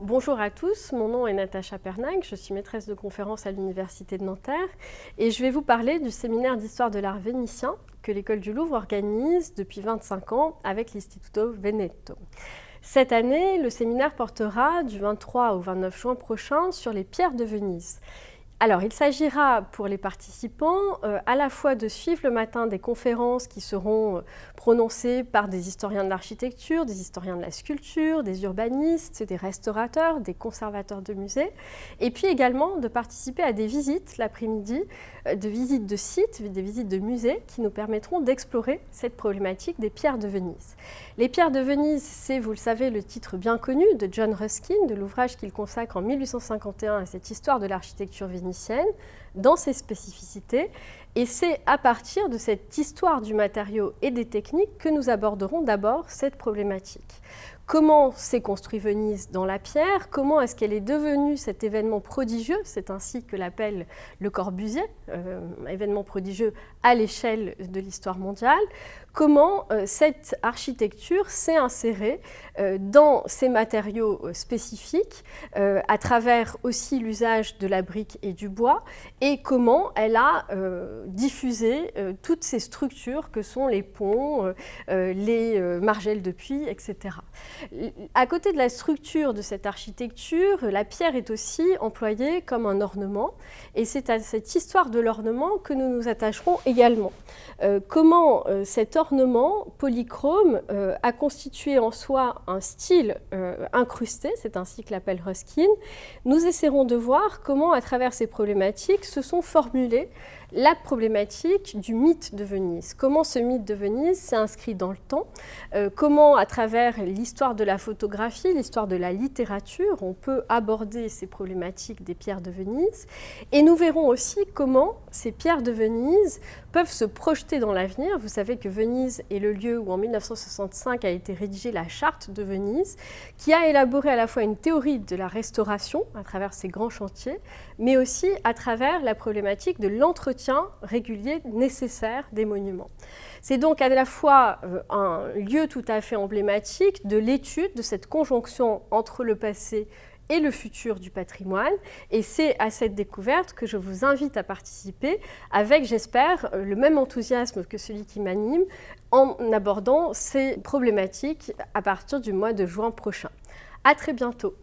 Bonjour à tous, mon nom est Natacha Pernac, je suis maîtresse de conférences à l'Université de Nanterre et je vais vous parler du séminaire d'histoire de l'art vénitien que l'École du Louvre organise depuis 25 ans avec l'Istituto Veneto. Cette année, le séminaire portera du 23 au 29 juin prochain sur les pierres de Venise. Alors, il s'agira pour les participants à la fois de suivre le matin des conférences qui seront prononcées par des historiens de l'architecture, des historiens de la sculpture, des urbanistes, des restaurateurs, des conservateurs de musées, et puis également de participer à des visites l'après-midi, de visites de sites, des visites de musées qui nous permettront d'explorer cette problématique des pierres de Venise. Les pierres de Venise, c'est, vous le savez, le titre bien connu de John Ruskin, de l'ouvrage qu'il consacre en 1851 à cette histoire de l'architecture vénitienne, dans ses spécificités, et c'est à partir de cette histoire du matériau et des techniques que nous aborderons d'abord cette problématique. Comment s'est construit Venise dans la pierre? Comment est-ce qu'elle est devenue cet événement prodigieux? C'est ainsi que l'appelle Le Corbusier, événement prodigieux à l'échelle de l'histoire mondiale. Comment cette architecture s'est insérée dans ces matériaux spécifiques, à travers aussi l'usage de la brique et du bois, et comment elle a diffusé toutes ces structures que sont les ponts, les margelles de puits, etc. À côté de la structure de cette architecture, la pierre est aussi employée comme un ornement, et c'est à cette histoire de l'ornement que nous nous attacherons également. Comment cet ornement polychrome a constitué en soi un style incrusté, c'est ainsi que l'appelle Ruskin. Nous essaierons de voir comment, à travers ces problématiques, se sont formulées la problématique du mythe de Venise. Comment ce mythe de Venise s'est inscrit dans le temps, comment à travers l'histoire de la photographie, l'histoire de la littérature, on peut aborder ces problématiques des pierres de Venise, et nous verrons aussi comment ces pierres de Venise peuvent se projeter dans l'avenir. Vous savez que Venise est le lieu où en 1965 a été rédigée la charte de Venise, qui a élaboré à la fois une théorie de la restauration à travers ces grands chantiers, mais aussi à travers la problématique de l'entretien régulier nécessaire des monuments. C'est donc à la fois un lieu tout à fait emblématique de l'étude de cette conjonction entre le passé et le futur du patrimoine, et c'est à cette découverte que je vous invite à participer avec, j'espère, le même enthousiasme que celui qui m'anime en abordant ces problématiques à partir du mois de juin prochain. À très bientôt.